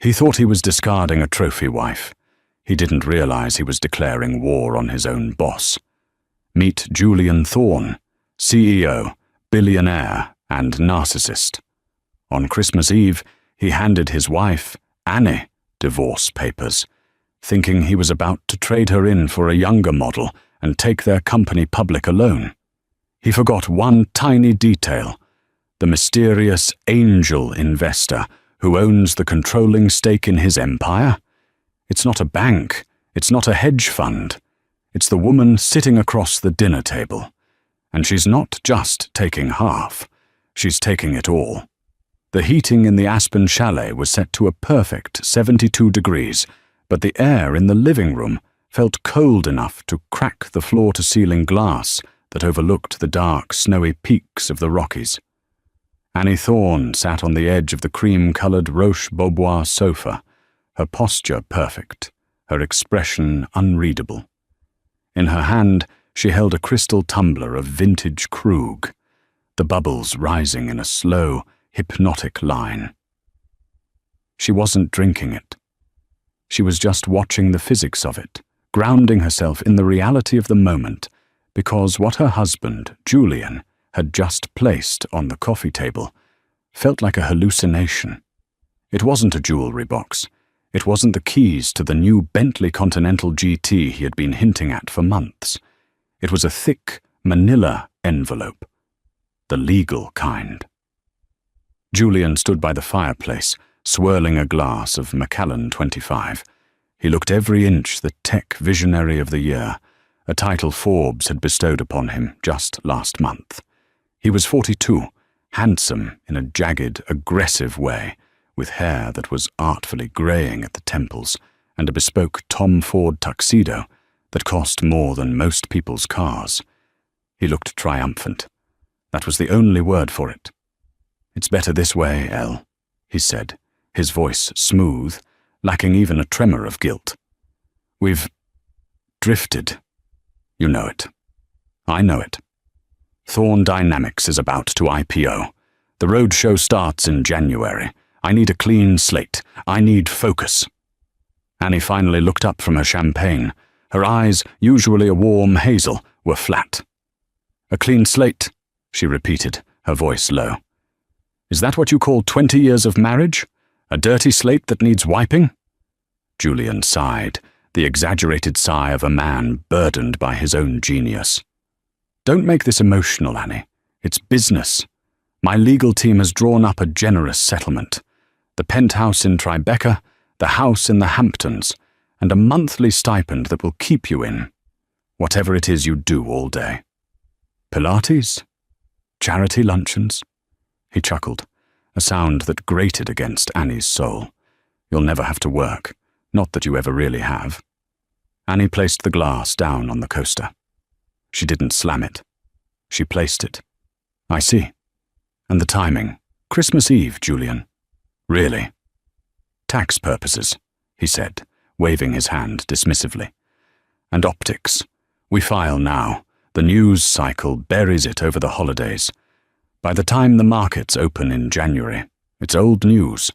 He thought he was discarding a trophy wife. He didn't realize he was declaring war on his own boss. Meet Julian Thorne, CEO, billionaire, and narcissist. On Christmas Eve, he handed his wife, Annie, divorce papers, thinking he was about to trade her in for a younger model and take their company public alone. He forgot one tiny detail: the mysterious angel investor who owns the controlling stake in his empire. It's not a bank, it's not a hedge fund. It's the woman sitting across the dinner table. And she's not just taking half, she's taking it all. The heating in the Aspen chalet was set to a perfect 72 degrees, but the air in the living room felt cold enough to crack the floor-to-ceiling glass that overlooked the dark, snowy peaks of the Rockies. Annie Thorne sat on the edge of the cream-coloured Roche-Beaubois sofa, her posture perfect, her expression unreadable. In her hand, she held a crystal tumbler of vintage Krug, the bubbles rising in a slow, hypnotic line. She wasn't drinking it. She was just watching the physics of it, grounding herself in the reality of the moment, because what her husband, Julian, had just placed on the coffee table felt like a hallucination. It wasn't a jewelry box. It wasn't the keys to the new Bentley Continental GT he had been hinting at for months. It was a thick, manila envelope. The legal kind. Julian stood by the fireplace, swirling a glass of Macallan 25. He looked every inch the tech visionary of the year, a title Forbes had bestowed upon him just last month. He was 42, handsome in a jagged, aggressive way, with hair that was artfully greying at the temples, and a bespoke Tom Ford tuxedo that cost more than most people's cars. He looked triumphant. That was the only word for it. "It's better this way, Elle," he said, his voice smooth, lacking even a tremor of guilt. "We've drifted. You know it. I know it. Thorne Dynamics is about to IPO. The roadshow starts in January. I need a clean slate. I need focus." Annie finally looked up from her champagne. Her eyes, usually a warm hazel, were flat. "A clean slate," she repeated, her voice low. "Is that what you call 20 years of marriage? A dirty slate that needs wiping?" Julian sighed, the exaggerated sigh of a man burdened by his own genius. "Don't make this emotional, Annie. It's business. My legal team has drawn up a generous settlement. The penthouse in Tribeca, the house in the Hamptons, and a monthly stipend that will keep you in whatever it is you do all day. Pilates? Charity luncheons?" He chuckled, a sound that grated against Annie's soul. "You'll never have to work. Not that you ever really have." Annie placed the glass down on the coaster. She didn't slam it. She placed it. "I see. And the timing. Christmas Eve, Julian." "Really?" "Tax purposes," he said, waving his hand dismissively. "And optics. We file now. The news cycle buries it over the holidays. By the time the markets open in January, it's old news.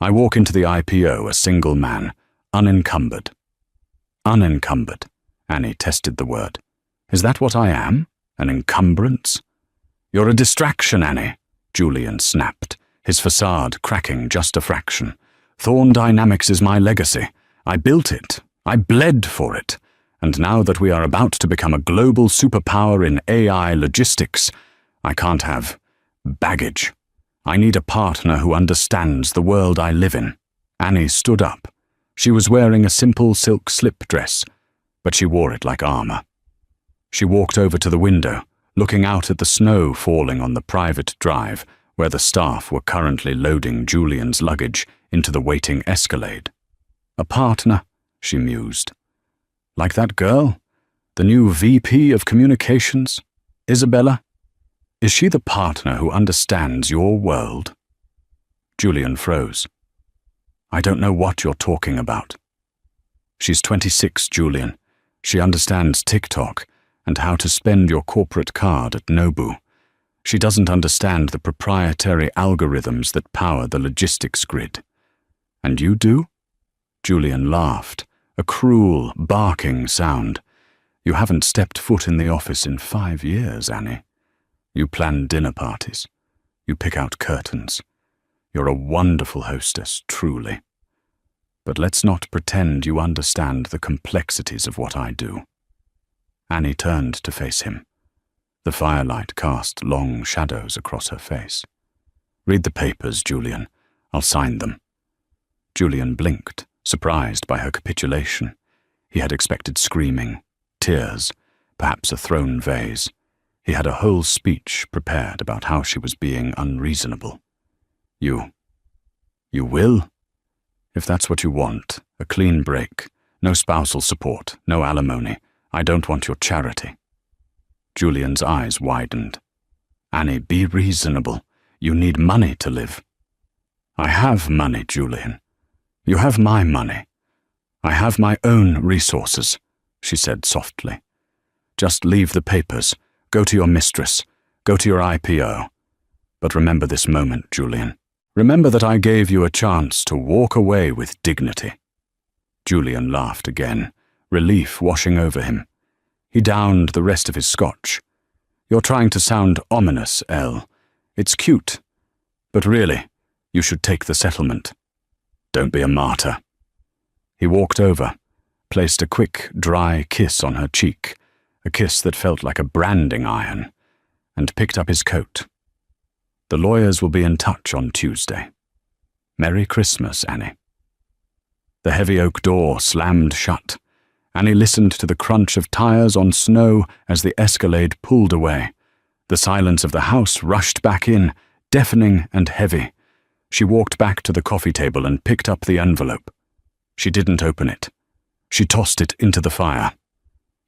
I walk into the IPO a single man, unencumbered." "Unencumbered," Annie tested the word. "Is that what I am? An encumbrance?" "You're a distraction, Annie," Julian snapped, his facade cracking just a fraction. "Thorne Dynamics is my legacy. I built it. I bled for it. And now that we are about to become a global superpower in AI logistics, I can't have baggage. I need a partner who understands the world I live in." Annie stood up. She was wearing a simple silk slip dress, but she wore it like armor. She walked over to the window, looking out at the snow falling on the private drive where the staff were currently loading Julian's luggage into the waiting Escalade. "A partner," she mused. "Like that girl? The new VP of Communications? Isabella? Is she the partner who understands your world?" Julian froze. "I don't know what you're talking about." "She's 26, Julian. She understands TikTok and how to spend your corporate card at Nobu. She doesn't understand the proprietary algorithms that power the logistics grid." And you do? Julian laughed, a cruel, barking sound. You haven't stepped foot in the office in 5 years, Annie. You plan dinner parties. You pick out curtains. You're a wonderful hostess, truly. But let's not pretend you understand the complexities of what I do. Annie turned to face him. The firelight cast long shadows across her face. Read the papers, Julian. I'll sign them. Julian blinked, surprised by her capitulation. He had expected screaming, tears, perhaps a thrown vase. He had a whole speech prepared about how she was being unreasonable. You will? If that's what you want, a clean break, no spousal support, no alimony, I don't want your charity. Julian's eyes widened. Annie, be reasonable. You need money to live. I have money, Julian. You have my money. I have my own resources, she said softly. Just leave the papers. Go to your mistress. Go to your IPO. But remember this moment, Julian. Remember that I gave you a chance to walk away with dignity. Julian laughed again, relief washing over him. He downed the rest of his scotch. You're trying to sound ominous, Elle. It's cute. But really, you should take the settlement. Don't be a martyr. He walked over, placed a quick, dry kiss on her cheek, a kiss that felt like a branding iron, and picked up his coat. The lawyers will be in touch on Tuesday. Merry Christmas, Annie. The heavy oak door slammed shut. Annie listened to the crunch of tires on snow as the Escalade pulled away. The silence of the house rushed back in, deafening and heavy. She walked back to the coffee table and picked up the envelope. She didn't open it. She tossed it into the fire.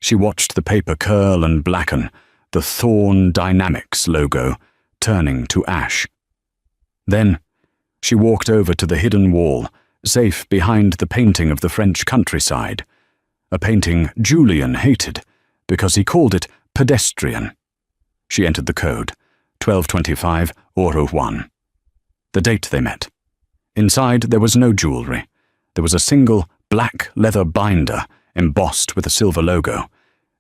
She watched the paper curl and blacken, the Thorn Dynamics logo turning to ash. Then she walked over to the hidden wall, safe behind the painting of the French countryside, a painting Julian hated because he called it pedestrian. She entered the code, 1225 Oro 1. The date they met. Inside there was no jewellery. There was a single black leather binder embossed with a silver logo.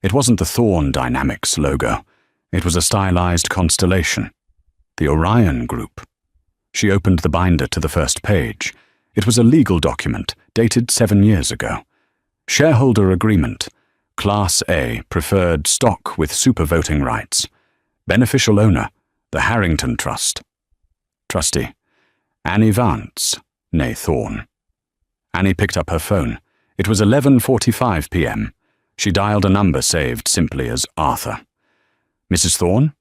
It wasn't the Thorn Dynamics logo. It was a stylized constellation. The Orion Group. She opened the binder to the first page. It was a legal document dated 7 years ago. Shareholder agreement. Class A, preferred stock with supervoting rights. Beneficial owner, the Harrington Trust. Trustee, Annie Vance, née Thorn. Annie picked up her phone. It was 11:45 p.m. She dialed a number saved simply as Arthur. Mrs. Thorn?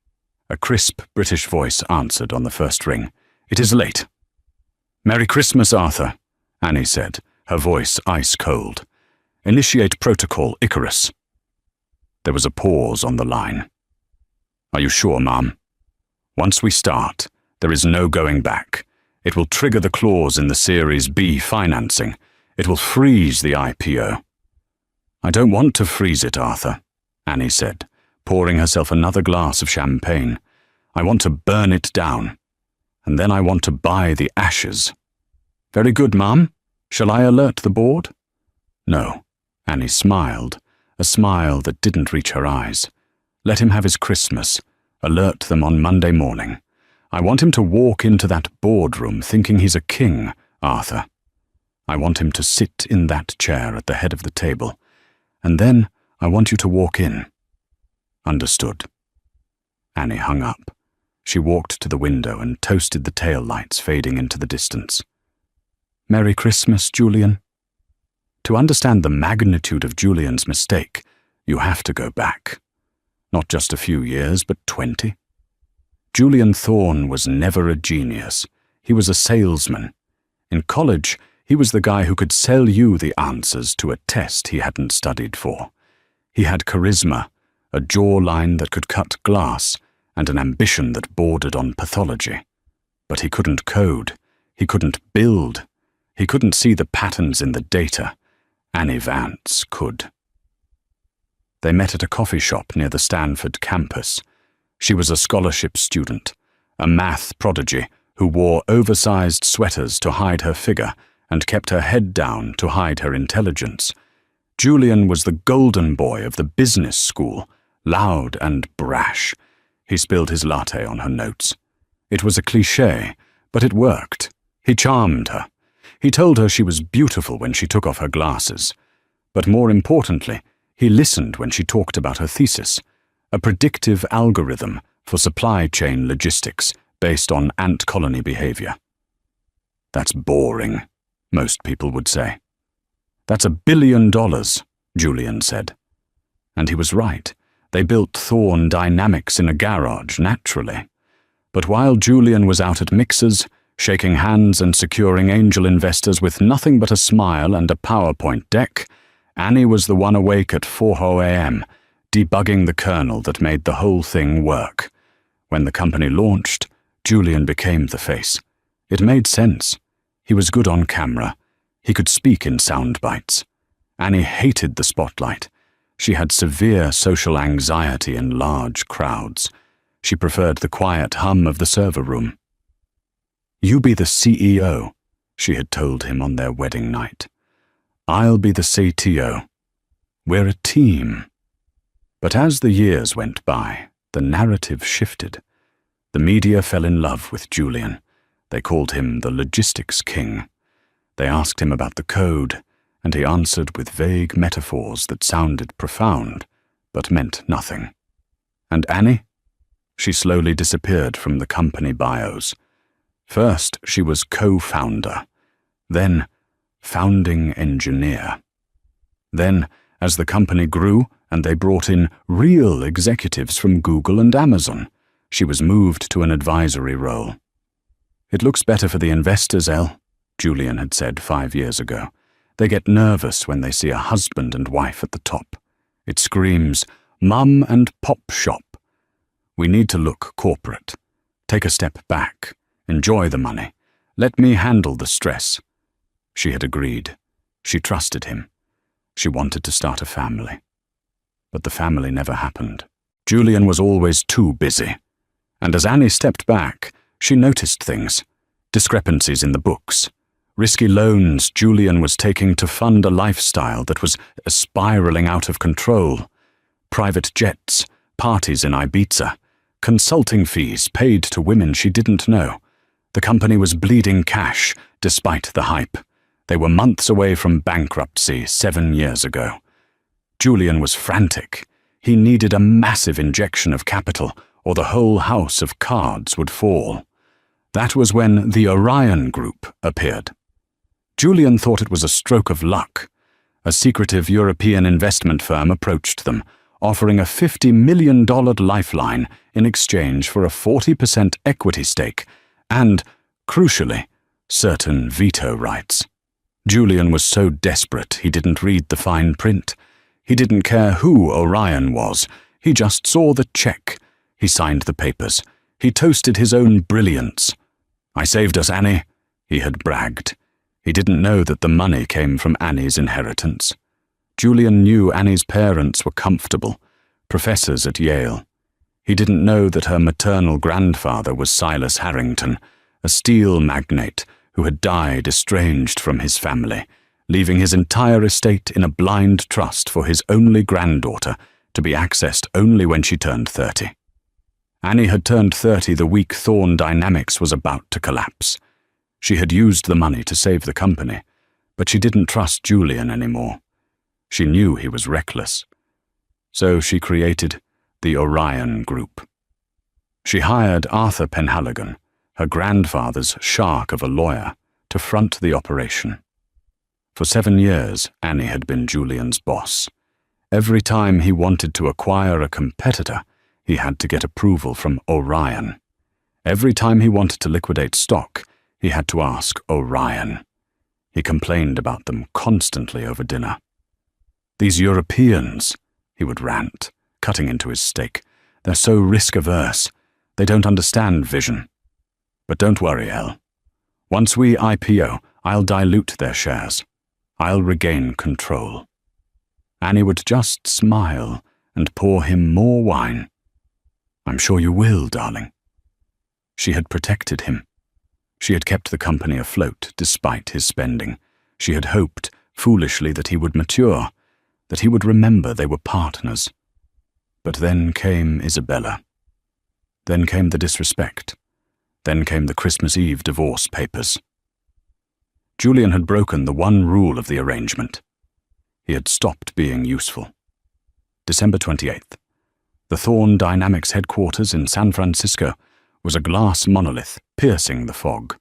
A crisp British voice answered on the first ring. It is late. Merry Christmas, Arthur, Annie said, her voice ice-cold. Initiate protocol Icarus. There was a pause on the line. Are you sure, Ma'am? Once we start, there is no going back. It will trigger the clause in the Series B financing. It will freeze the IPO. I don't want to freeze it, Arthur, Annie said, pouring herself another glass of champagne. I want to burn it down. And then I want to buy the ashes. Very good, Ma'am. Shall I alert the board? No. Annie smiled, a smile that didn't reach her eyes. Let him have his Christmas. Alert them on Monday morning. I want him to walk into that boardroom thinking he's a king, Arthur. I want him to sit in that chair at the head of the table. And then I want you to walk in. Understood. Annie hung up. She walked to the window and toasted the tail lights fading into the distance. Merry Christmas, Julian. To understand the magnitude of Julian's mistake, you have to go back. Not just a few years, but 20. Julian Thorn was never a genius. He was a salesman. In college, he was the guy who could sell you the answers to a test he hadn't studied for. He had charisma, a jawline that could cut glass, and an ambition that bordered on pathology. But he couldn't code. He couldn't build. He couldn't see the patterns in the data. Annie Vance could. They met at a coffee shop near the Stanford campus. She was a scholarship student, a math prodigy who wore oversized sweaters to hide her figure and kept her head down to hide her intelligence. Julian was the golden boy of the business school, loud and brash. He spilled his latte on her notes. It was a cliché, but it worked. He charmed her. He told her she was beautiful when she took off her glasses. But more importantly, he listened when she talked about her thesis, a predictive algorithm for supply chain logistics based on ant colony behavior. That's boring, most people would say. That's $1 billion, Julian said. And he was right. They built Thorn Dynamics in a garage, naturally. But while Julian was out at mixers, shaking hands and securing angel investors with nothing but a smile and a PowerPoint deck, Annie was the one awake at 4 a.m., debugging the kernel that made the whole thing work. When the company launched, Julian became the face. It made sense. He was good on camera. He could speak in sound bites. Annie hated the spotlight. She had severe social anxiety in large crowds. She preferred the quiet hum of the server room. "You be the CEO," she had told him on their wedding night. "I'll be the CTO. We're a team." But as the years went by, the narrative shifted. The media fell in love with Julian. They called him the logistics king. They asked him about the code, and he answered with vague metaphors that sounded profound, but meant nothing. And Annie? She slowly disappeared from the company bios. First, she was co-founder. Then, founding engineer. Then, as the company grew and they brought in real executives from Google and Amazon, she was moved to an advisory role. "It looks better for the investors, Elle," Julian had said 5 years ago. "They get nervous when they see a husband and wife at the top. It screams, mum and pop shop. We need to look corporate. Take a step back. Enjoy the money. Let me handle the stress." She had agreed. She trusted him. She wanted to start a family. But the family never happened. Julian was always too busy. And as Annie stepped back, she noticed things. Discrepancies in the books. Risky loans Julian was taking to fund a lifestyle that was spiraling out of control. Private jets, parties in Ibiza, consulting fees paid to women she didn't know. The company was bleeding cash, despite the hype. They were months away from bankruptcy 7 years ago. Julian was frantic. He needed a massive injection of capital, or the whole house of cards would fall. That was when the Orion Group appeared. Julian thought it was a stroke of luck. A secretive European investment firm approached them, offering a $50 million lifeline in exchange for a 40% equity stake and, crucially, certain veto rights. Julian was so desperate he didn't read the fine print. He didn't care who Orion was. He just saw the check. He signed the papers. He toasted his own brilliance. "I saved us, Annie," he had bragged. He didn't know that the money came from Annie's inheritance. Julian knew Annie's parents were comfortable, professors at Yale. He didn't know that her maternal grandfather was Silas Harrington, a steel magnate who had died estranged from his family, leaving his entire estate in a blind trust for his only granddaughter to be accessed only when she turned 30. Annie had turned 30 the week Thorn Dynamics was about to collapse. She had used the money to save the company, but she didn't trust Julian anymore. She knew he was reckless. So she created the Orion Group. She hired Arthur Penhaligon, her grandfather's shark of a lawyer, to front the operation. For 7 years, Annie had been Julian's boss. Every time he wanted to acquire a competitor, he had to get approval from Orion. Every time he wanted to liquidate stock, he had to ask Orion. He complained about them constantly over dinner. "These Europeans," he would rant, cutting into his steak, "they're so risk-averse. They don't understand vision. But don't worry, Elle. Once we IPO, I'll dilute their shares. I'll regain control." Annie would just smile and pour him more wine. "I'm sure you will, darling." She had protected him. She had kept the company afloat despite his spending. She had hoped, foolishly, that he would mature, that he would remember they were partners. But then came Isabella. Then came the disrespect. Then came the Christmas Eve divorce papers. Julian had broken the one rule of the arrangement. He had stopped being useful. December 28th. The Thorn Dynamics headquarters in San Francisco was a glass monolith piercing the fog.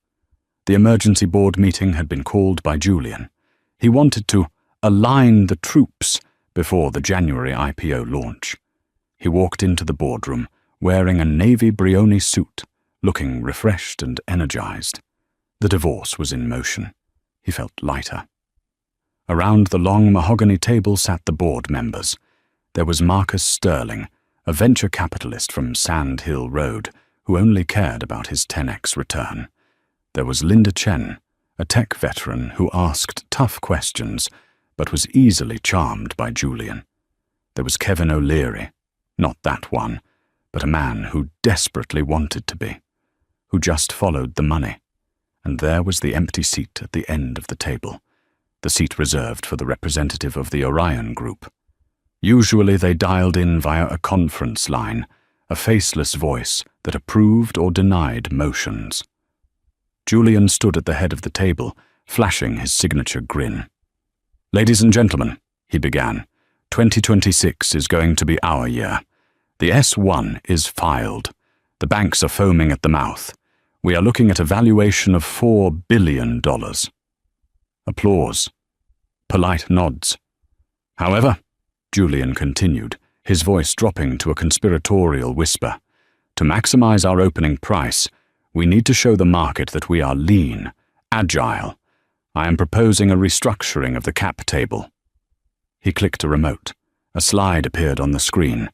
The emergency board meeting had been called by Julian. He wanted to align the troops before the January IPO launch. He walked into the boardroom wearing a navy Brioni suit, looking refreshed and energized. The divorce was in motion. He felt lighter. Around the long mahogany table sat the board members. There was Marcus Sterling, a venture capitalist from Sand Hill Road, who only cared about his 10x return. There was Linda Chen, a tech veteran who asked tough questions, but was easily charmed by Julian. There was Kevin O'Leary, not that one, but a man who desperately wanted to be, who just followed the money. And there was the empty seat at the end of the table, the seat reserved for the representative of the Orion Group. Usually they dialed in via a conference line, a faceless voice that approved or denied motions. Julian stood at the head of the table, flashing his signature grin. "Ladies and gentlemen," he began, 2026 is going to be our year. The S1 is filed. The banks are foaming at the mouth. We are looking at a valuation of $4 billion. Applause. Polite nods. However, Julian continued, his voice dropping to a conspiratorial whisper, to maximize our opening price, we need to show the market that we are lean, agile. I am proposing a restructuring of the cap table. He clicked a remote. A slide appeared on the screen.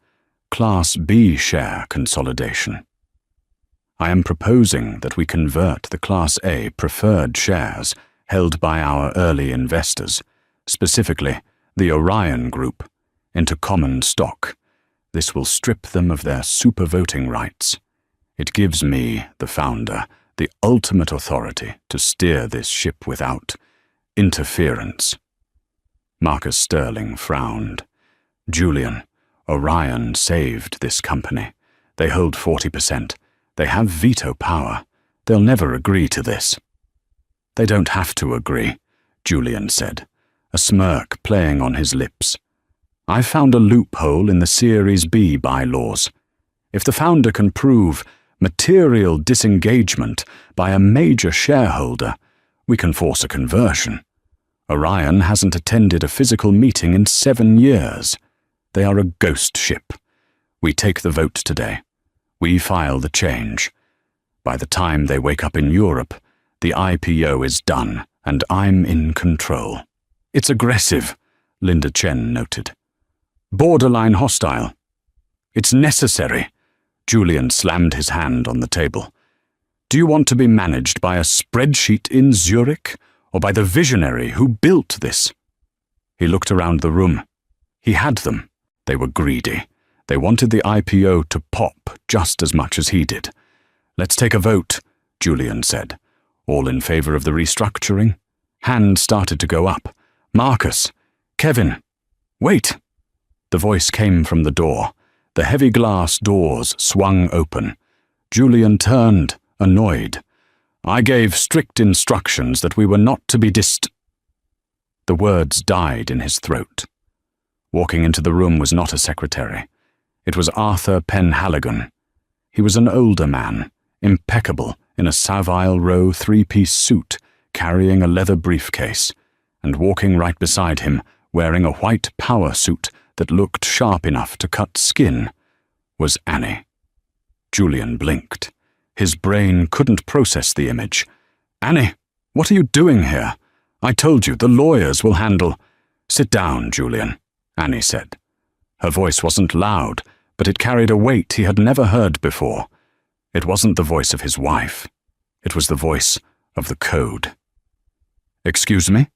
Class B share consolidation. I am proposing that we convert the Class A preferred shares held by our early investors, specifically the Orion Group, into common stock. This will strip them of their super voting rights. It gives me, the founder, the ultimate authority to steer this ship without interference. Marcus Sterling frowned. Julian, Orion saved this company. They hold 40%. They have veto power. They'll never agree to this. They don't have to agree, Julian said, a smirk playing on his lips. I found a loophole in the Series B bylaws. If the founder can prove material disengagement by a major shareholder, we can force a conversion. Orion hasn't attended a physical meeting in 7 years. They are a ghost ship. We take the vote today. We file the change. By the time they wake up in Europe, the IPO is done, and I'm in control. It's aggressive, Linda Chen noted. Borderline hostile. It's necessary. Julian slammed his hand on the table. Do you want to be managed by a spreadsheet in Zurich, or by the visionary who built this? He looked around the room. He had them. They were greedy. They wanted the IPO to pop just as much as he did. Let's take a vote, Julian said. All in favor of the restructuring? Hands started to go up. Marcus, Kevin, wait. The voice came from the door. The heavy glass doors swung open. Julian turned, annoyed. I gave strict instructions that we were not to be The words died in his throat. Walking into the room was not a secretary. It was Arthur Penhaligon. He was an older man, impeccable in a Savile Row 3-piece suit, carrying a leather briefcase, and walking right beside him, wearing a white power suit that looked sharp enough to cut skin, was Annie. Julian blinked. His brain couldn't process the image. Annie, what are you doing here? I told you, the lawyers will handle. Sit down, Julian, Annie said. Her voice wasn't loud, but it carried a weight he had never heard before. It wasn't the voice of his wife. It was the voice of the code. Excuse me?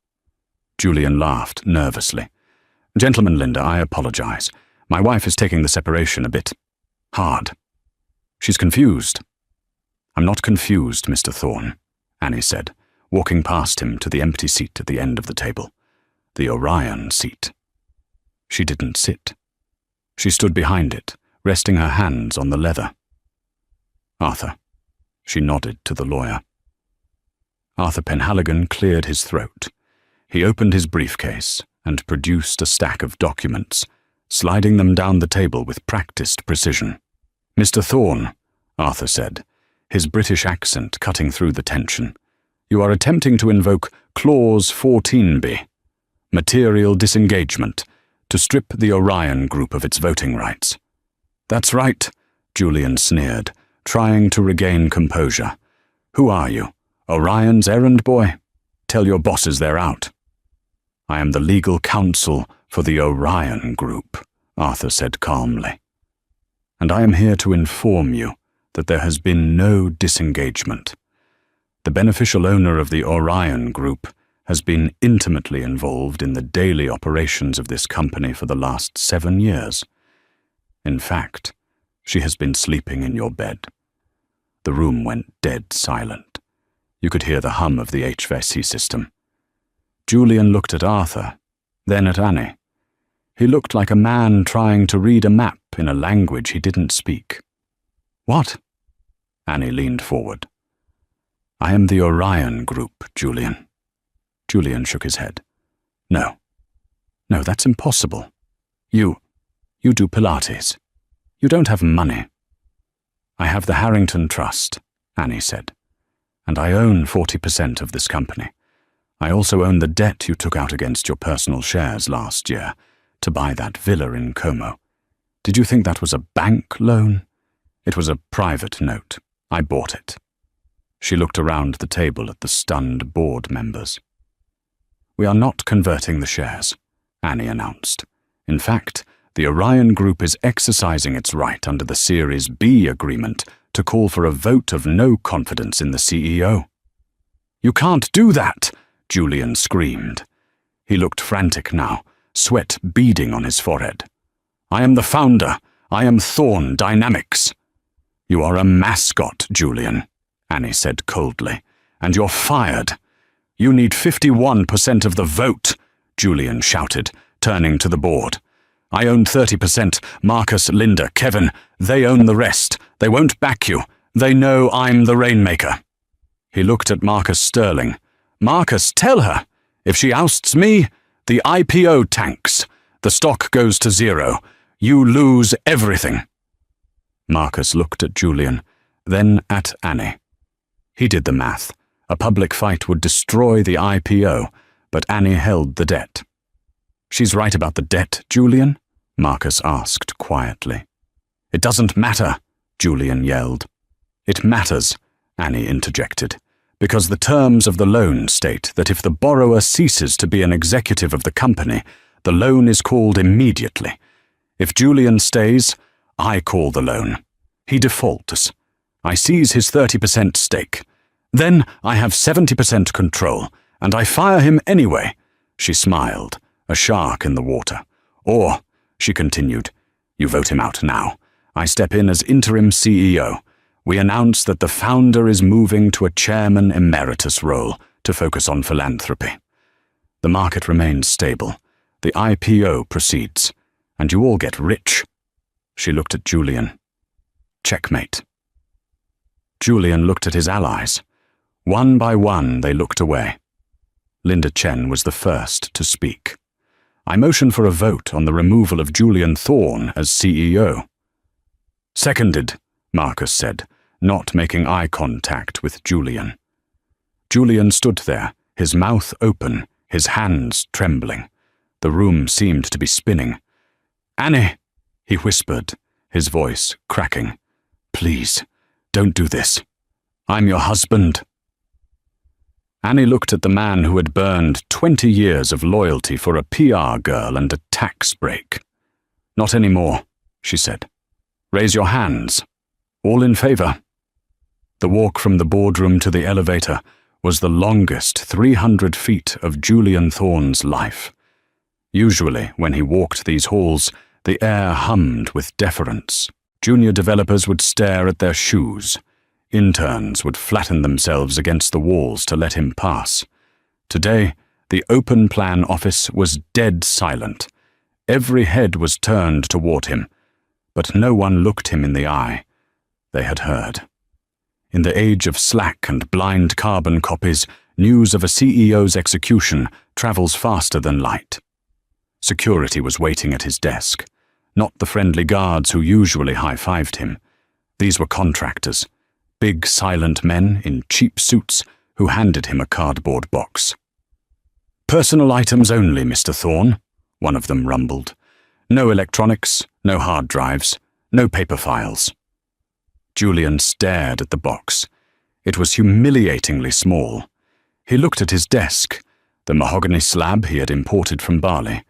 Julian laughed nervously. Gentleman, Linda, I apologize. My wife is taking the separation a bit hard. She's confused. I'm not confused, Mr. Thorne, Annie said, walking past him to the empty seat at the end of the table. The Orion seat. She didn't sit. She stood behind it, resting her hands on the leather. Arthur. She nodded to the lawyer. Arthur Penhaligon cleared his throat. He opened his briefcase and produced a stack of documents, sliding them down the table with practiced precision. "Mr. Thorne," Arthur said, his British accent cutting through the tension, "you are attempting to invoke Clause 14b, material disengagement, to strip the Orion Group of its voting rights." "That's right," Julian sneered, trying to regain composure. "Who are you? Orion's errand boy? Tell your bosses they're out." "I am the legal counsel for the Orion Group," Arthur said calmly. "And I am here to inform you that there has been no disengagement. The beneficial owner of the Orion Group has been intimately involved in the daily operations of this company for the last 7 years. In fact, she has been sleeping in your bed." The room went dead silent. You could hear the hum of the HVAC system. Julian looked at Arthur, then at Annie. He looked like a man trying to read a map in a language he didn't speak. "What?" Annie leaned forward. "I am the Orion Group, Julian." Julian shook his head. No, that's impossible. You do Pilates. You don't have money." "I have the Harrington Trust," Annie said, "and I own 40% of this company. I also own the debt you took out against your personal shares last year to buy that villa in Como. Did you think that was a bank loan? It was a private note. I bought it." She looked around the table at the stunned board members. "We are not converting the shares," Annie announced. "In fact, the Orion Group is exercising its right under the Series B agreement to call for a vote of no confidence in the CEO." "You can't do that!" Julian screamed. He looked frantic now, sweat beading on his forehead. "I am the founder. I am Thorne Dynamics." "You are a mascot, Julian," Annie said coldly, "and you're fired." "You need 51% of the vote," Julian shouted, turning to the board. "I own 30%. Marcus, Linda, Kevin, they own the rest. They won't back you. They know I'm the rainmaker." He looked at Marcus Sterling. "Marcus, tell her. If she ousts me, the IPO tanks. The stock goes to zero. You lose everything." Marcus looked at Julian, then at Annie. He did the math. A public fight would destroy the IPO, but Annie held the debt. "She's right about the debt, Julian?" Marcus asked quietly. "It doesn't matter," Julian yelled. "It matters," Annie interjected, "because the terms of the loan state that if the borrower ceases to be an executive of the company, the loan is called immediately. If Julian stays, I call the loan. He defaults. I seize his 30% stake. Then I have 70% control, and I fire him anyway." She smiled, a shark in the water. "Or," she continued, "you vote him out now. I step in as interim CEO. We announce that the founder is moving to a chairman emeritus role to focus on philanthropy. The market remains stable. The IPO proceeds, and you all get rich." She looked at Julian. "Checkmate." Julian looked at his allies. One by one, they looked away. Linda Chen was the first to speak. "I motion for a vote on the removal of Julian Thorne as CEO." "Seconded," Marcus said, not making eye contact with Julian. Julian stood there, his mouth open, his hands trembling. The room seemed to be spinning. "Annie," he whispered, his voice cracking. "Please, don't do this. I'm your husband." Annie looked at the man who had burned 20 years of loyalty for a PR girl and a tax break. "Not anymore," she said. "Raise your hands. All in favor?" The walk from the boardroom to the elevator was the longest 300 feet of Julian Thorne's life. Usually, when he walked these halls, the air hummed with deference. Junior developers would stare at their shoes. Interns would flatten themselves against the walls to let him pass. Today, the open plan office was dead silent. Every head was turned toward him, but no one looked him in the eye. They had heard. In the age of Slack and blind carbon copies, news of a CEO's execution travels faster than light. Security was waiting at his desk, not the friendly guards who usually high-fived him. These were contractors, big silent men in cheap suits who handed him a cardboard box. "Personal items only, Mr. Thorne," one of them rumbled. "No electronics, no hard drives, no paper files." Julian stared at the box. It was humiliatingly small. He looked at his desk, the mahogany slab he had imported from Bali.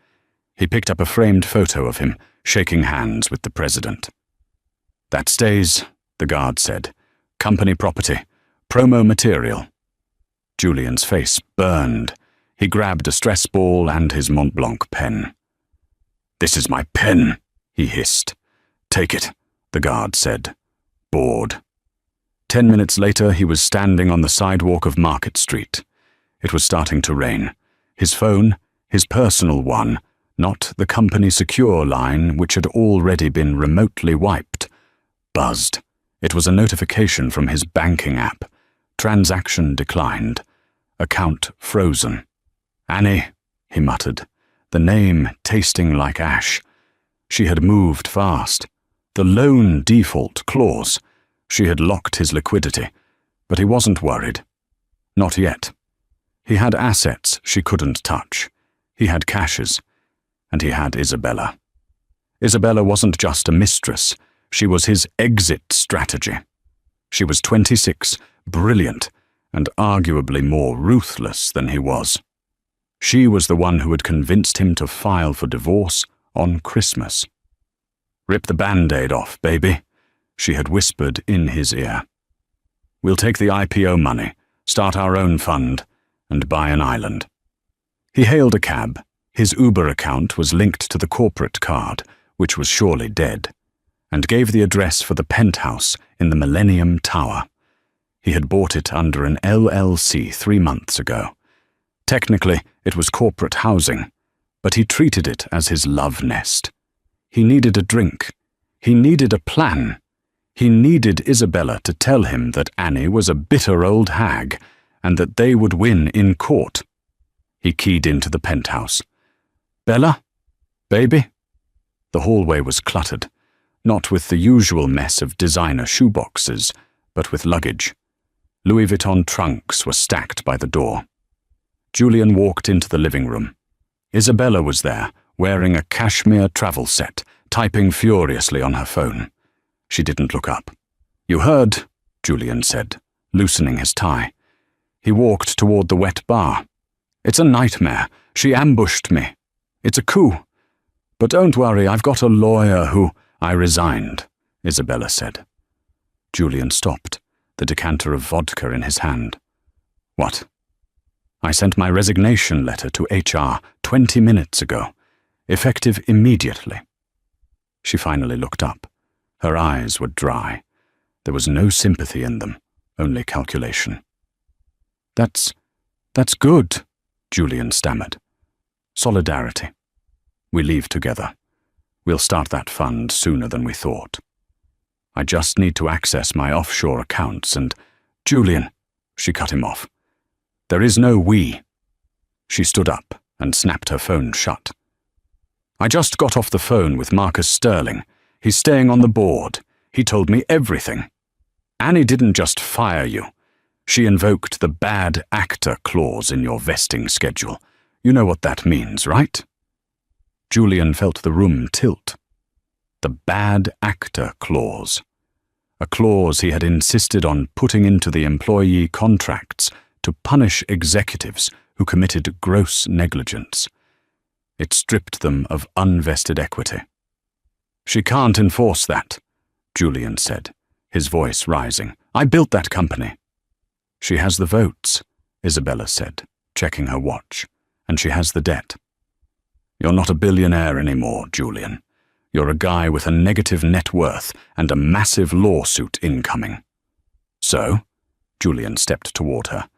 He picked up a framed photo of him, shaking hands with the president. "That stays," the guard said. "Company property. Promo material." Julian's face burned. He grabbed a stress ball and his Mont Blanc pen. "This is my pen," he hissed. "Take it," the guard said. Bored. 10 minutes later, he was standing on the sidewalk of Market Street. It was starting to rain. His phone, his personal one, not the company secure line, which had already been remotely wiped, buzzed. It was a notification from his banking app. Transaction declined. Account frozen. "Annie," he muttered, the name tasting like ash. She had moved fast. The loan default clause. She had locked his liquidity, but he wasn't worried. Not yet. He had assets she couldn't touch. He had cashes, and he had Isabella. Isabella wasn't just a mistress. She was his exit strategy. She was 26, brilliant, and arguably more ruthless than he was. She was the one who had convinced him to file for divorce on Christmas. "Rip the Band-Aid off, baby," she had whispered in his ear. "We'll take the IPO money, start our own fund, and buy an island." He hailed a cab. His Uber account was linked to the corporate card, which was surely dead, and gave the address for the penthouse in the Millennium Tower. He had bought it under an LLC 3 months ago. Technically, it was corporate housing, but he treated it as his love nest. He needed a drink. He needed a plan. He needed Isabella to tell him that Annie was a bitter old hag and that they would win in court. He keyed into the penthouse. "Bella? Baby?" The hallway was cluttered, not with the usual mess of designer shoeboxes, but with luggage. Louis Vuitton trunks were stacked by the door. Julian walked into the living room. Isabella was there, wearing a cashmere travel set, typing furiously on her phone. She didn't look up. "You heard," Julian said, loosening his tie. He walked toward the wet bar. "It's a nightmare. She ambushed me. It's a coup. But don't worry, I've got a lawyer who—" "I resigned," Isabella said. Julian stopped, the decanter of vodka in his hand. "What?" "I sent my resignation letter to HR 20 minutes ago, effective immediately." She finally looked up. Her eyes were dry. There was no sympathy in them, only calculation. That's good," Julian stammered. "Solidarity. We leave together. We'll start that fund sooner than we thought. I just need to access my offshore accounts and—" "Julian," she cut him off. "There is no we." She stood up and snapped her phone shut. "I just got off the phone with Marcus Sterling. He's staying on the board. He told me everything. Annie didn't just fire you. She invoked the bad actor clause in your vesting schedule. You know what that means, right?" Julian felt the room tilt. The bad actor clause. A clause he had insisted on putting into the employee contracts to punish executives who committed gross negligence. It stripped them of unvested equity. "She can't enforce that," Julian said, his voice rising. "I built that company." "She has the votes," Isabella said, checking her watch, "and she has the debt. You're not a billionaire anymore, Julian. You're a guy with a negative net worth and a massive lawsuit incoming. So? Julian stepped toward her.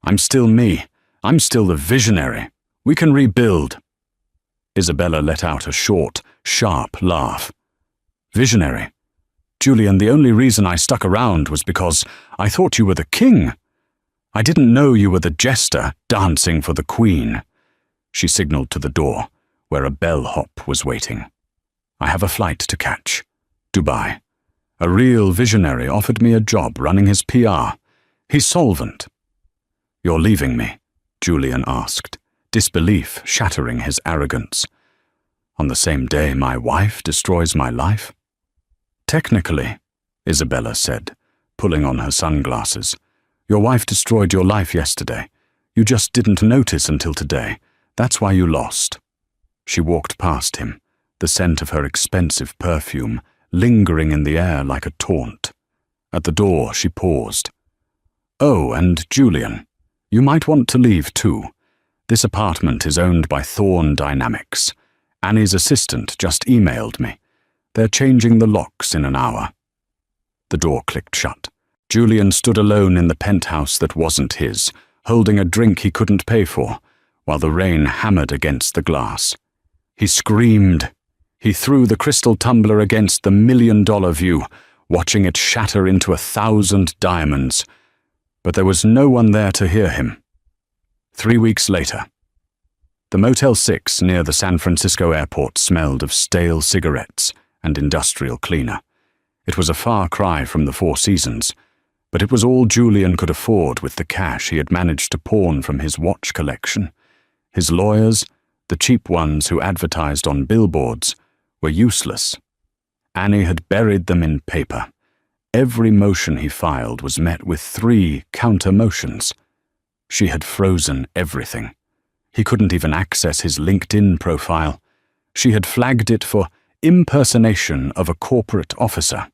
I'm still me. I'm still the visionary. We can rebuild. Isabella let out a short, sharp laugh. Visionary? Julian, the only reason I stuck around was because I thought you were the king. I didn't know you were the jester dancing for the queen. She signaled to the door, where a bellhop was waiting. I have a flight to catch. Dubai. A real visionary offered me a job running his PR. He's solvent. You're leaving me? Julian asked, disbelief shattering his arrogance. On the same day my wife destroys my life? Technically, Isabella said, pulling on her sunglasses. Your wife destroyed your life yesterday. You just didn't notice until today. That's why you lost. She walked past him, the scent of her expensive perfume lingering in the air like a taunt. At the door, she paused. Oh, and Julian, you might want to leave too. This apartment is owned by Thorn Dynamics. Annie's assistant just emailed me. They're changing the locks in an hour. The door clicked shut. Julian stood alone in the penthouse that wasn't his, holding a drink he couldn't pay for, while the rain hammered against the glass. He screamed. He threw the crystal tumbler against the million-dollar view, watching it shatter into 1,000 diamonds. But there was no one there to hear him. 3 weeks later. The Motel 6 near the San Francisco airport smelled of stale cigarettes and industrial cleaner. It was a far cry from the Four Seasons, but it was all Julian could afford with the cash he had managed to pawn from his watch collection. His lawyers, the cheap ones who advertised on billboards, were useless. Annie had buried them in paper. Every motion he filed was met with 3 counter-motions. She had frozen everything. He couldn't even access his LinkedIn profile. She had flagged it for impersonation of a corporate officer.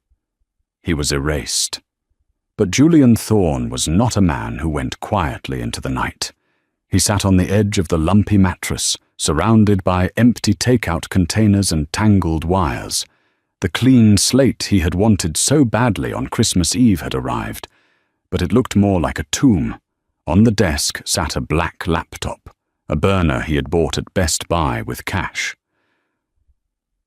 He was erased. But Julian Thorn was not a man who went quietly into the night. He sat on the edge of the lumpy mattress, surrounded by empty takeout containers and tangled wires. The clean slate he had wanted so badly on Christmas Eve had arrived, but it looked more like a tomb. On the desk sat a black laptop, a burner he had bought at Best Buy with cash.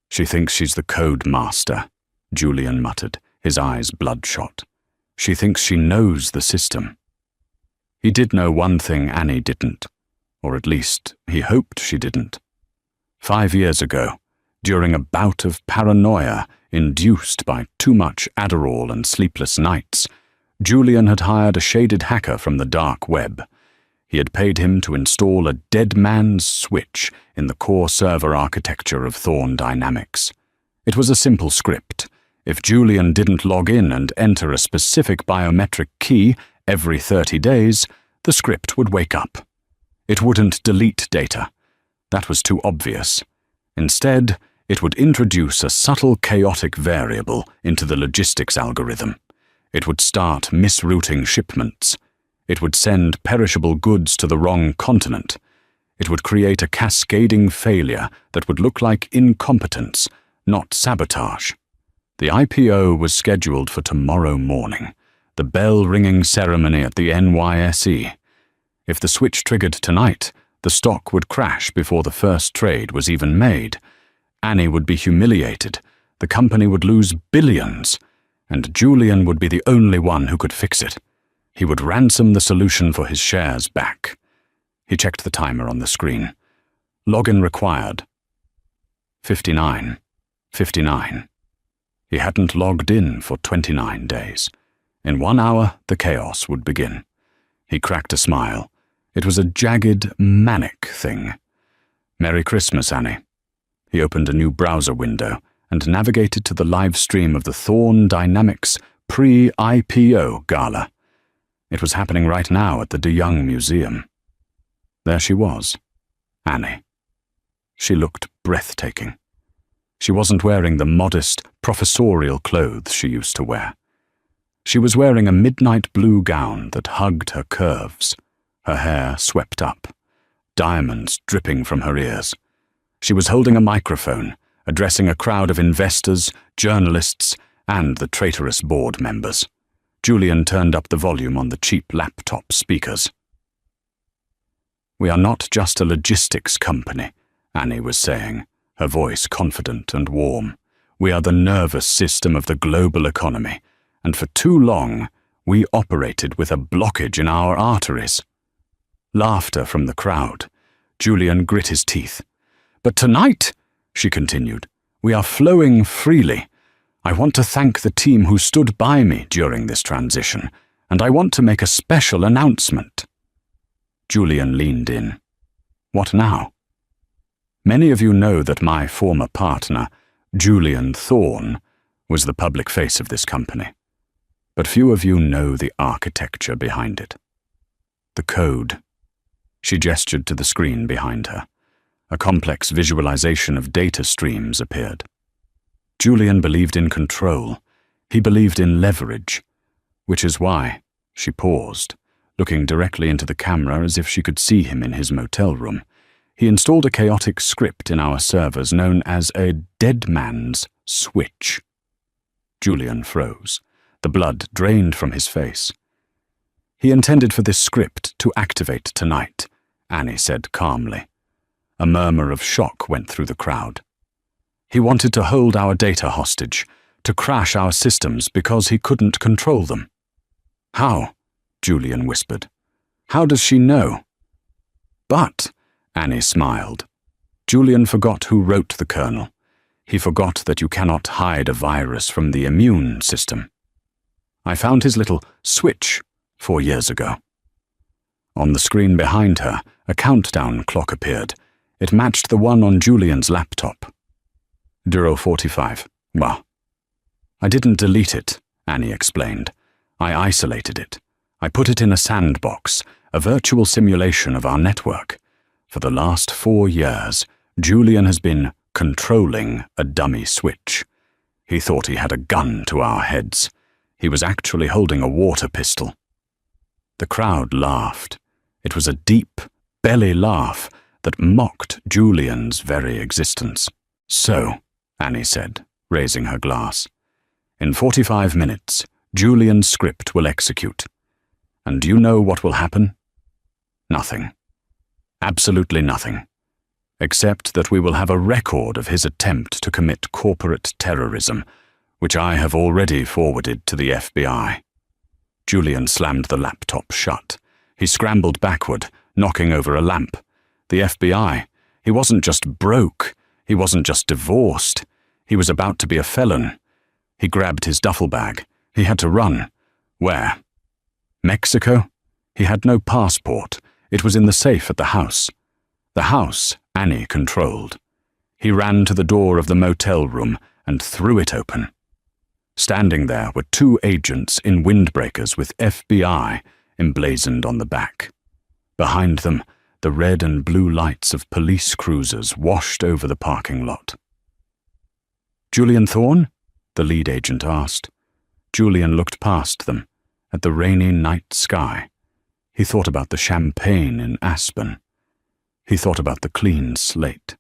She thinks she's the code master, Julian muttered, his eyes bloodshot. She thinks she knows the system. He did know one thing Annie didn't, or at least he hoped she didn't. 5 years ago, during a bout of paranoia induced by too much Adderall and sleepless nights, Julian had hired a shaded hacker from the dark web. He had paid him to install a dead man's switch in the core server architecture of Thorn Dynamics. It was a simple script. If Julian didn't log in and enter a specific biometric key every 30 days, the script would wake up. It wouldn't delete data. That was too obvious. Instead, it would introduce a subtle chaotic variable into the logistics algorithm. It would start misrouting shipments. It would send perishable goods to the wrong continent. It would create a cascading failure that would look like incompetence, not sabotage. The IPO was scheduled for tomorrow morning, the bell-ringing ceremony at the NYSE. If the switch triggered tonight, the stock would crash before the first trade was even made. Annie would be humiliated, the company would lose billions, and Julian would be the only one who could fix it. He would ransom the solution for his shares back. He checked the timer on the screen. Login required. 59. 59. He hadn't logged in for 29 days. In 1 hour, the chaos would begin. He cracked a smile. It was a jagged, manic thing. Merry Christmas, Annie. He opened a new browser window and navigated to the live stream of the Thorn Dynamics pre-IPO gala. It was happening right now at the De Young Museum. There she was, Annie. She looked breathtaking. She wasn't wearing the modest, professorial clothes she used to wear. She was wearing a midnight blue gown that hugged her curves, her hair swept up, diamonds dripping from her ears. She was holding a microphone, addressing a crowd of investors, journalists, and the traitorous board members. Julian turned up the volume on the cheap laptop speakers. "We are not just a logistics company," Annie was saying, her voice confident and warm. "We are the nervous system of the global economy, and for too long we operated with a blockage in our arteries." Laughter from the crowd. Julian grit his teeth. "But tonight," she continued, "we are flowing freely. I want to thank the team who stood by me during this transition, and I want to make a special announcement." Julian leaned in. "What now?" "Many of you know that my former partner, Julian Thorne, was the public face of this company. But few of you know the architecture behind it. The code." She gestured to the screen behind her. A complex visualization of data streams appeared. Julian believed in control. He believed in leverage. Which is why, she paused, looking directly into the camera as if she could see him in his motel room. He installed a chaotic script in our servers known as a dead man's switch. Julian froze. The blood drained from his face. "He intended for this script to activate tonight," Annie said calmly. A murmur of shock went through the crowd. "He wanted to hold our data hostage, to crash our systems because he couldn't control them." "How?" Julian whispered. "How does she know?" "But," Annie smiled, "Julian forgot who wrote the kernel. He forgot that you cannot hide a virus from the immune system. I found his little switch 4 years ago." On the screen behind her, a countdown clock appeared. It matched the one on Julian's laptop. 0:45. "Well, I didn't delete it," Annie explained. "I isolated it. I put it in a sandbox, a virtual simulation of our network. For the last 4 years, Julian has been controlling a dummy switch. He thought he had a gun to our heads. He was actually holding a water pistol." The crowd laughed. It was a deep, belly laugh that mocked Julian's very existence. "So," Annie said, raising her glass, "in 45 minutes, Julian's script will execute. And do you know what will happen? Nothing. Absolutely nothing. Except that we will have a record of his attempt to commit corporate terrorism, which I have already forwarded to the FBI." Julian slammed the laptop shut. He scrambled backward, knocking over a lamp. The FBI. He wasn't just broke. He wasn't just divorced. He was about to be a felon. He grabbed his duffel bag. He had to run. Where? Mexico? He had no passport. It was in the safe at the house. The house Annie controlled. He ran to the door of the motel room and threw it open. Standing there were 2 agents in windbreakers with FBI emblazoned on the back. Behind them, the red and blue lights of police cruisers washed over the parking lot. "Julian Thorne?" the lead agent asked. Julian looked past them, at the rainy night sky. He thought about the champagne in Aspen. He thought about the clean slate.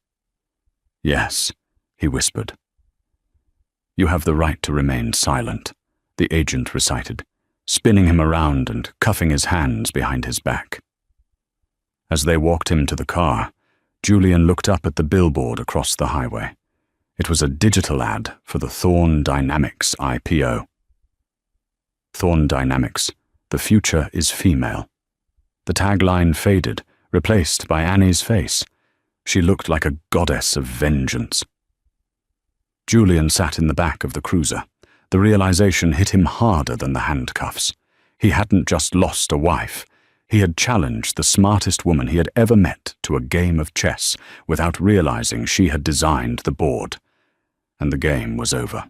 "Yes," he whispered. "You have the right to remain silent," the agent recited, spinning him around and cuffing his hands behind his back. As they walked him to the car, Julian looked up at the billboard across the highway. It was a digital ad for the Thorne Dynamics IPO. Thorne Dynamics, the future is female. The tagline faded, replaced by Annie's face. She looked like a goddess of vengeance. Julian sat in the back of the cruiser. The realization hit him harder than the handcuffs. He hadn't just lost a wife. He had challenged the smartest woman he had ever met to a game of chess without realizing she had designed the board. And the game was over.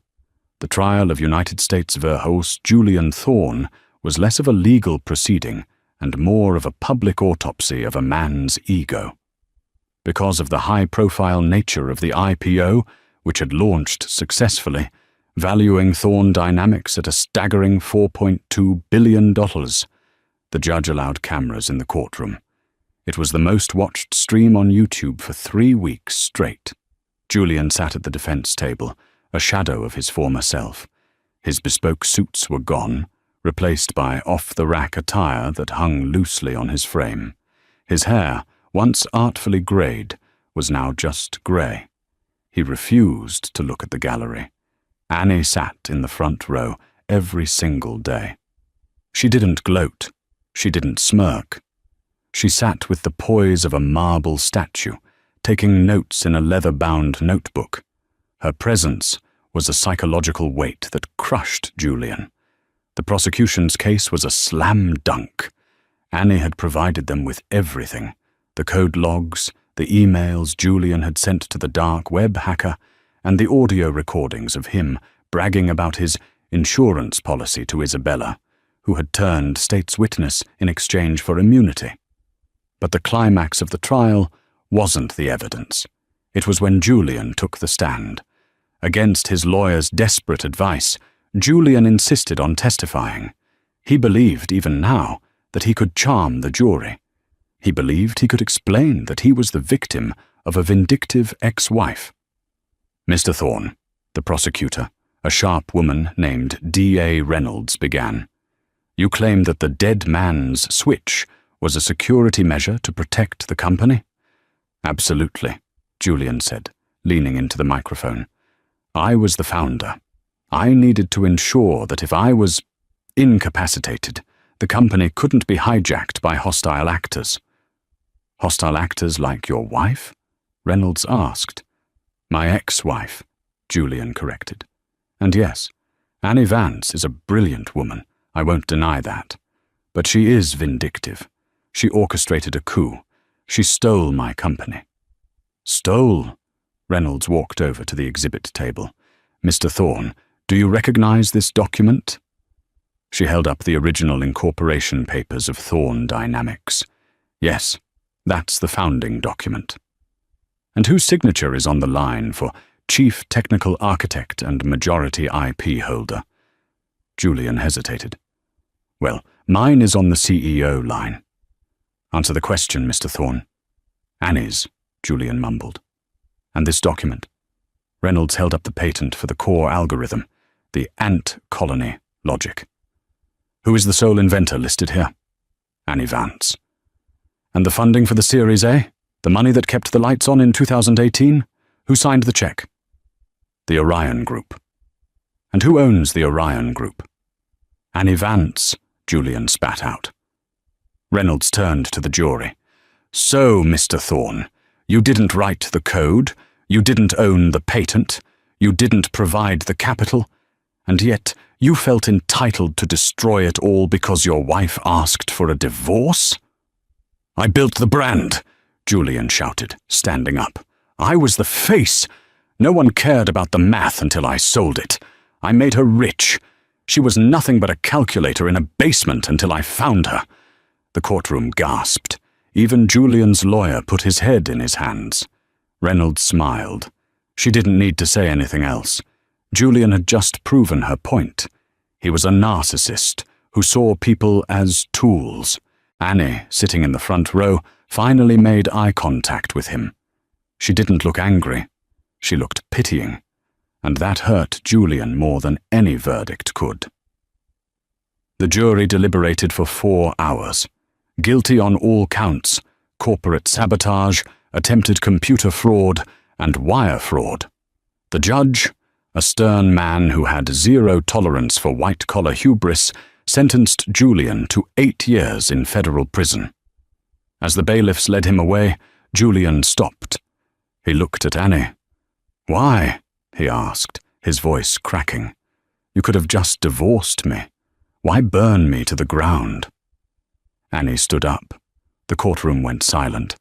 The trial of United States verhost Julian Thorne was less of a legal proceeding and more of a public autopsy of a man's ego. Because of the high-profile nature of the IPO, which had launched successfully, valuing Thorne Dynamics at a staggering $4.2 billion, the judge allowed cameras in the courtroom. It was the most-watched stream on YouTube for 3 weeks straight. Julian sat at the defense table, a shadow of his former self. His bespoke suits were gone, replaced by off-the-rack attire that hung loosely on his frame. His hair, once artfully greyed, was now just grey. He refused to look at the gallery. Annie sat in the front row every single day. She didn't gloat. She didn't smirk. She sat with the poise of a marble statue, taking notes in a leather-bound notebook. Her presence was a psychological weight that crushed Julian. The prosecution's case was a slam dunk. Annie had provided them with everything: the code logs, the emails Julian had sent to the dark web hacker, and the audio recordings of him bragging about his insurance policy to Isabella, who had turned state's witness in exchange for immunity. But the climax of the trial wasn't the evidence. It was when Julian took the stand. Against his lawyer's desperate advice, Julian insisted on testifying. He believed, even now, that he could charm the jury. He believed he could explain that he was the victim of a vindictive ex-wife. "Mr. Thorne," the prosecutor, a sharp woman named D.A. Reynolds, began, "you claim that the dead man's switch was a security measure to protect the company?" "Absolutely," Julian said, leaning into the microphone. "I was the founder. I needed to ensure that if I was incapacitated, the company couldn't be hijacked by hostile actors." "Hostile actors like your wife?" Reynolds asked. "My ex-wife," Julian corrected. "And yes, Annie Vance is a brilliant woman, I won't deny that. But she is vindictive. She orchestrated a coup. She stole my company." "Stole?" Reynolds walked over to the exhibit table. "Mr. Thorne, do you recognize this document?" She held up the original incorporation papers of Thorne Dynamics. "Yes, that's the founding document." "And whose signature is on the line for Chief Technical Architect and Majority IP Holder?" Julian hesitated. "Well, mine is on the CEO line." "Answer the question, Mr. Thorne." "Annie's," Julian mumbled. "And this document?" Reynolds held up the patent for the core algorithm, the ant colony logic. "Who is the sole inventor listed here?" "Annie Vance." "And the funding for the Series A? The money that kept the lights on in 2018? Who signed the check?" "The Orion Group." "And who owns the Orion Group?" "Annie Vance," Julian spat out. Reynolds turned to the jury. "So, Mr. Thorne, you didn't write the code, you didn't own the patent, you didn't provide the capital, and yet you felt entitled to destroy it all because your wife asked for a divorce?" "I built the brand," Julian shouted, standing up. "I was the face. No one cared about the math until I sold it. I made her rich. She was nothing but a calculator in a basement until I found her." The courtroom gasped. Even Julian's lawyer put his head in his hands. Reynolds smiled. She didn't need to say anything else. Julian had just proven her point. He was a narcissist who saw people as tools. Annie, sitting in the front row, finally made eye contact with him. She didn't look angry. She looked pitying. And that hurt Julian more than any verdict could. The jury deliberated for 4 hours. Guilty on all counts: corporate sabotage, attempted computer fraud, and wire fraud. The judge, a stern man who had zero tolerance for white-collar hubris, sentenced Julian to 8 years in federal prison. As the bailiffs led him away, Julian stopped. He looked at Annie. "Why?" he asked, his voice cracking. "You could have just divorced me. Why burn me to the ground?" Annie stood up. The courtroom went silent.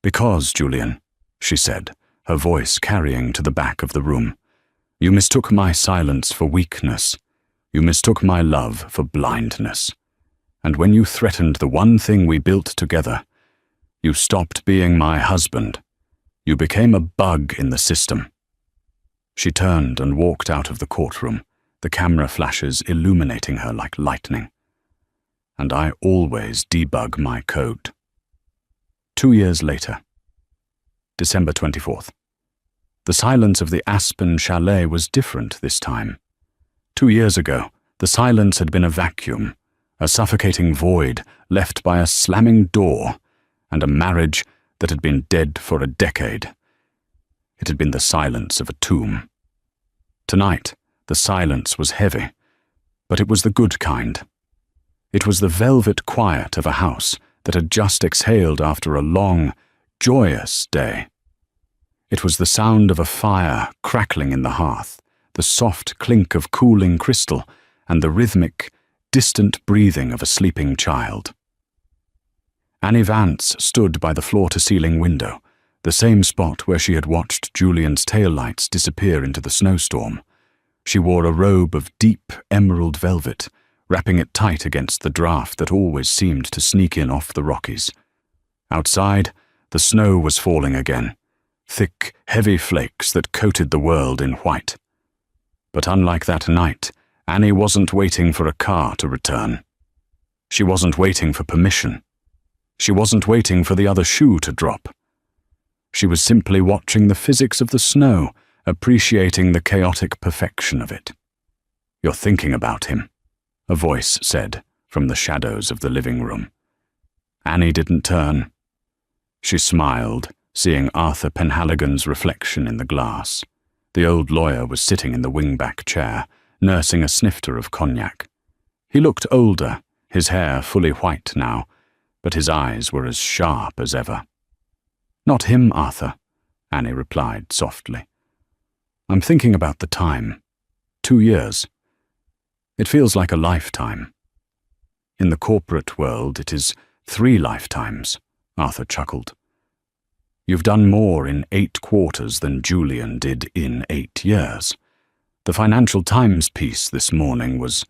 "Because, Julian," she said, her voice carrying to the back of the room, "you mistook my silence for weakness. You mistook my love for blindness. And when you threatened the one thing we built together, you stopped being my husband. You became a bug in the system." She turned and walked out of the courtroom, the camera flashes illuminating her like lightning. And I always debug my code. 2 years later. December 24th. The silence of the Aspen Chalet was different this time. 2 years ago, The silence had been a vacuum, a suffocating void left by a slamming door, and a marriage that had been dead for a decade. It had been the silence of a tomb. Tonight, the silence was heavy, but it was the good kind. It was the velvet quiet of a house that had just exhaled after a long, joyous day. It was the sound of a fire crackling in the hearth, the soft clink of cooling crystal, and the rhythmic, distant breathing of a sleeping child. Annie Vance stood by the floor-to-ceiling window, the same spot where she had watched Julian's taillights disappear into the snowstorm. She wore a robe of deep emerald velvet, wrapping it tight against the draft that always seemed to sneak in off the Rockies. Outside, the snow was falling again, thick, heavy flakes that coated the world in white. But unlike that night, Annie wasn't waiting for a car to return. She wasn't waiting for permission. She wasn't waiting for the other shoe to drop. She was simply watching the physics of the snow, appreciating the chaotic perfection of it. "You're thinking about him," a voice said from the shadows of the living room. Annie didn't turn. She smiled, seeing Arthur Penhaligon's reflection in the glass. The old lawyer was sitting in the wingback chair, nursing a snifter of cognac. He looked older, his hair fully white now, but his eyes were as sharp as ever. "Not him, Arthur," Annie replied softly. "I'm thinking about the time. 2 years. It feels like a lifetime. In the corporate world, it is 3 lifetimes," Arthur chuckled. "You've done more in 8 quarters than Julian did in 8 years. The Financial Times piece this morning was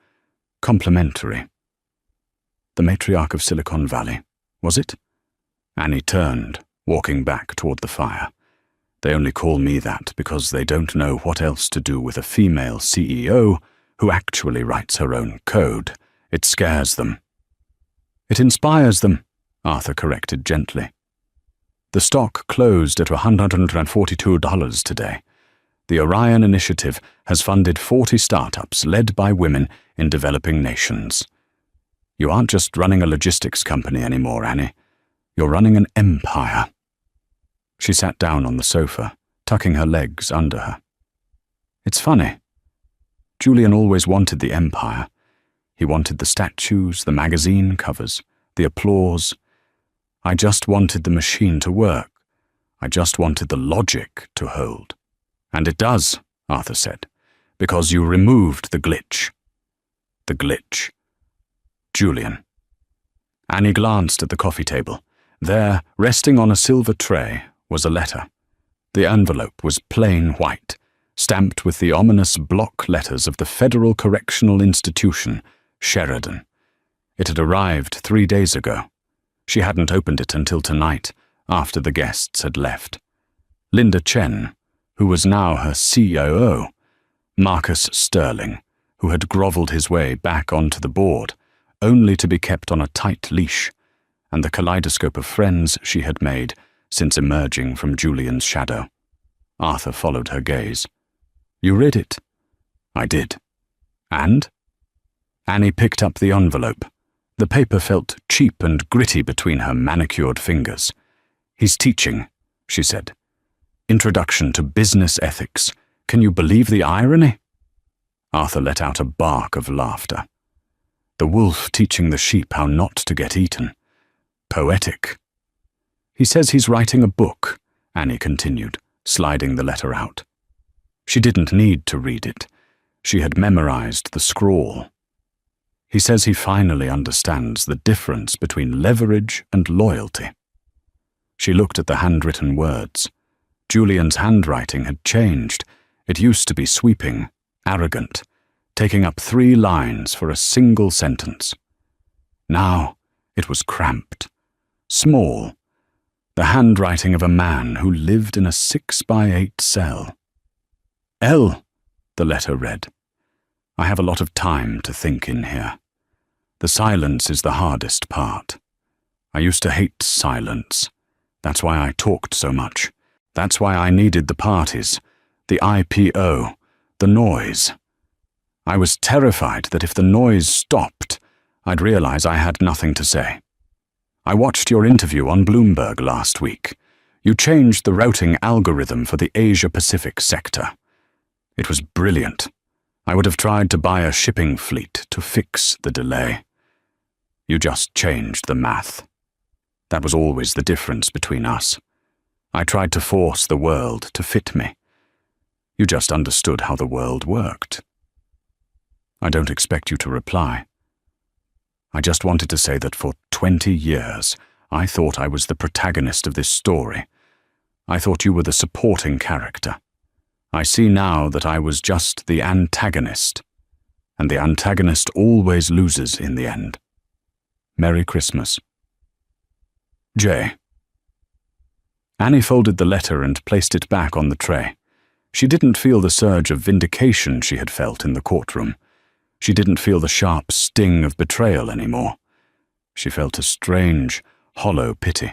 complimentary." "The matriarch of Silicon Valley, was it?" Annie turned, walking back toward the fire. "They only call me that because they don't know what else to do with a female CEO who actually writes her own code. It scares them." "It inspires them," Arthur corrected gently. "The stock closed at $142 today. The Orion Initiative has funded 40 startups led by women in developing nations. You aren't just running a logistics company anymore, Annie. You're running an empire." She sat down on the sofa, tucking her legs under her. "It's funny. Julian always wanted the empire. He wanted the statues, the magazine covers, the applause. I just wanted the machine to work. I just wanted the logic to hold." "And it does," Arthur said, "because you removed the glitch." The glitch. Julian. Annie glanced at the coffee table. There, resting on a silver tray, was a letter. The envelope was plain white, stamped with the ominous block letters of the Federal Correctional Institution, Sheridan. It had arrived 3 days ago. She hadn't opened it until tonight, after the guests had left. Linda Chen, who was now her COO, Marcus Sterling, who had grovelled his way back onto the board, only to be kept on a tight leash, and the kaleidoscope of friends she had made since emerging from Julian's shadow. Arthur followed her gaze. "You read it?" "I did." "And?" Annie picked up the envelope. The paper felt cheap and gritty between her manicured fingers. "He's teaching," she said. "Introduction to Business Ethics. Can you believe the irony?" Arthur let out a bark of laughter. The wolf teaching the sheep how not to get eaten. Poetic. "He says he's writing a book," Annie continued, sliding the letter out. She didn't need to read it. She had memorized the scrawl. "He says he finally understands the difference between leverage and loyalty." She looked at the handwritten words. Julian's handwriting had changed. It used to be sweeping, arrogant, taking up 3 lines for a single sentence. Now it was cramped, small, the handwriting of a man who lived in a 6x8 cell. "L," the letter read. "I have a lot of time to think in here. The silence is the hardest part. I used to hate silence. That's why I talked so much. That's why I needed the parties, the IPO, the noise. I was terrified that if the noise stopped, I'd realize I had nothing to say. I watched your interview on Bloomberg last week. You changed the routing algorithm for the Asia-Pacific sector. It was brilliant. I would have tried to buy a shipping fleet to fix the delay. You just changed the math. That was always the difference between us. I tried to force the world to fit me. You just understood how the world worked. I don't expect you to reply. I just wanted to say that for 20 years, I thought I was the protagonist of this story. I thought you were the supporting character. I see now that I was just the antagonist, and the antagonist always loses in the end. Merry Christmas. J. Annie folded the letter and placed it back on the tray. She didn't feel the surge of vindication she had felt in the courtroom. She didn't feel the sharp sting of betrayal anymore. She felt a strange, hollow pity.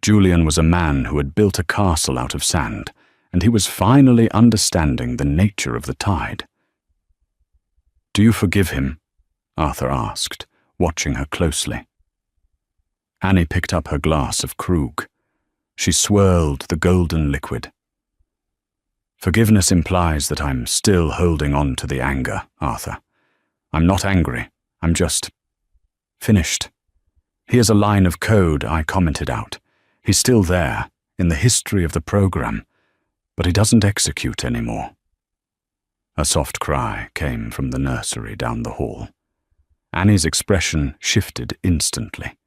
Julian was a man who had built a castle out of sand, and he was finally understanding the nature of the tide. "Do you forgive him?" Arthur asked, watching her closely. Annie picked up her glass of Krug. She swirled the golden liquid. "Forgiveness implies that I'm still holding on to the anger, Arthur. I'm not angry. I'm just finished. Here's a line of code I commented out. He's still there, in the history of the program, but he doesn't execute anymore." A soft cry came from the nursery down the hall. Annie's expression shifted instantly.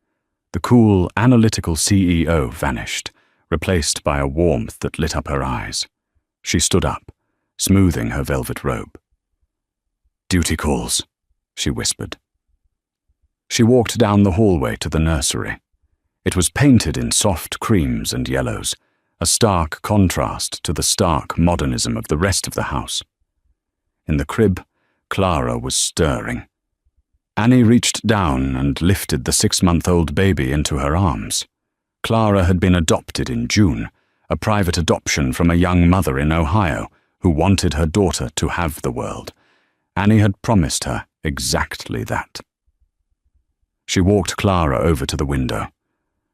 The cool, analytical CEO vanished, replaced by a warmth that lit up her eyes. She stood up, smoothing her velvet robe. "Duty calls," she whispered. She walked down the hallway to the nursery. It was painted in soft creams and yellows, a stark contrast to the stark modernism of the rest of the house. In the crib, Clara was stirring. Annie reached down and lifted the 6-month-old baby into her arms. Clara had been adopted in June, a private adoption from a young mother in Ohio who wanted her daughter to have the world. Annie had promised her exactly that. She walked Clara over to the window.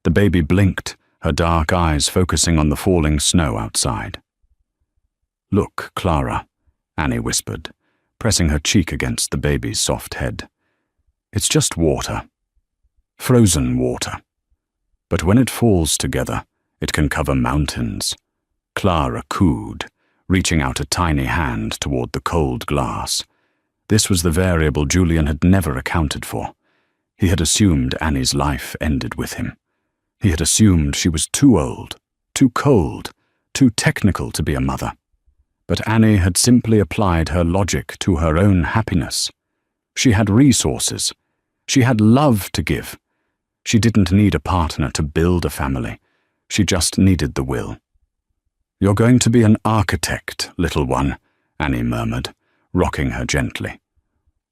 The baby blinked, her dark eyes focusing on the falling snow outside. "Look, Clara," Annie whispered, pressing her cheek against the baby's soft head. "It's just water. Frozen water. But when it falls together, it can cover mountains." Clara cooed, reaching out a tiny hand toward the cold glass. This was the variable Julian had never accounted for. He had assumed Annie's life ended with him. He had assumed she was too old, too cold, too technical to be a mother. But Annie had simply applied her logic to her own happiness. She had resources. She had love to give. She didn't need a partner to build a family. She just needed the will. "You're going to be an architect, little one," Annie murmured, rocking her gently.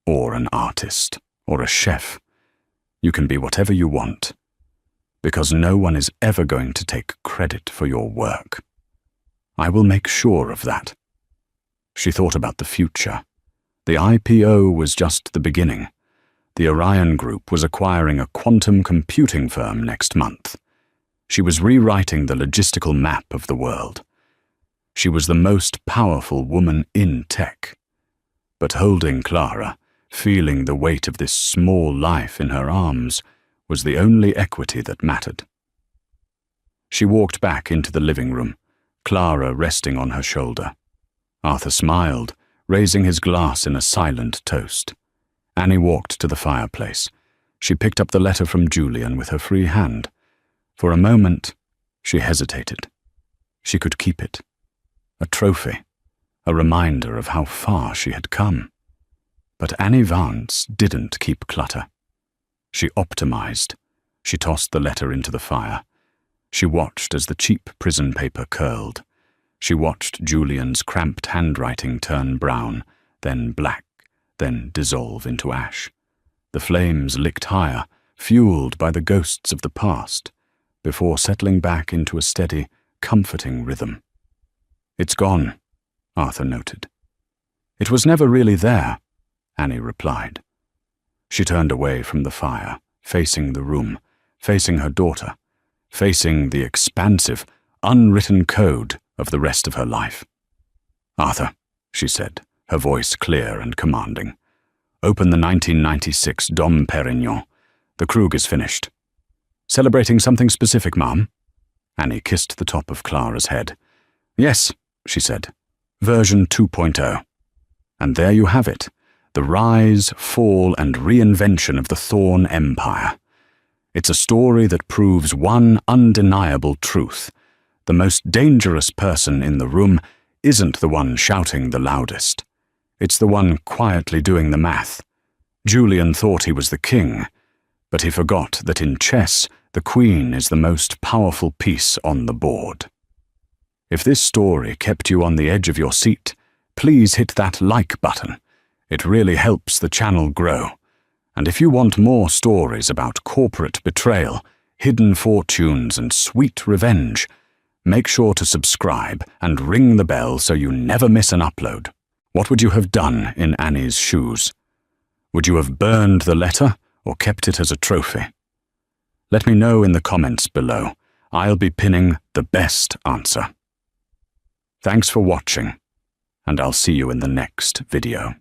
"Or an artist, or a chef. You can be whatever you want, because no one is ever going to take credit for your work. I will make sure of that." She thought about the future. The IPO was just the beginning. The Orion Group was acquiring a quantum computing firm next month. She was rewriting the logistical map of the world. She was the most powerful woman in tech. But holding Clara, feeling the weight of this small life in her arms, was the only equity that mattered. She walked back into the living room, Clara resting on her shoulder. Arthur smiled, raising his glass in a silent toast. Annie walked to the fireplace. She picked up the letter from Julian with her free hand. For a moment, she hesitated. She could keep it. A trophy, a reminder of how far she had come. But Annie Vance didn't keep clutter. She optimized. She tossed the letter into the fire. She watched as the cheap prison paper curled. She watched Julian's cramped handwriting turn brown, then black, then dissolve into ash. The flames licked higher, fueled by the ghosts of the past, before settling back into a steady, comforting rhythm. "It's gone," Arthur noted. "It was never really there," Annie replied. She turned away from the fire, facing the room, facing her daughter, facing the expansive, unwritten code of the rest of her life. "Arthur," she said, her voice clear and commanding, "open the 1996 Dom Perignon. The Krug is finished." "Celebrating something specific, Mom?" Annie kissed the top of Clara's head. "Yes," she said, "version 2.0. And there you have it, the rise, fall, and reinvention of the Thorn Empire. It's a story that proves one undeniable truth. The most dangerous person in the room isn't the one shouting the loudest. It's the one quietly doing the math. Julian thought he was the king, but he forgot that in chess, the queen is the most powerful piece on the board. If this story kept you on the edge of your seat, please hit that like button. It really helps the channel grow. And if you want more stories about corporate betrayal, hidden fortunes, and sweet revenge, make sure to subscribe and ring the bell so you never miss an upload. What would you have done in Annie's shoes? Would you have burned the letter or kept it as a trophy? Let me know in the comments below. I'll be pinning the best answer. Thanks for watching, and I'll see you in the next video.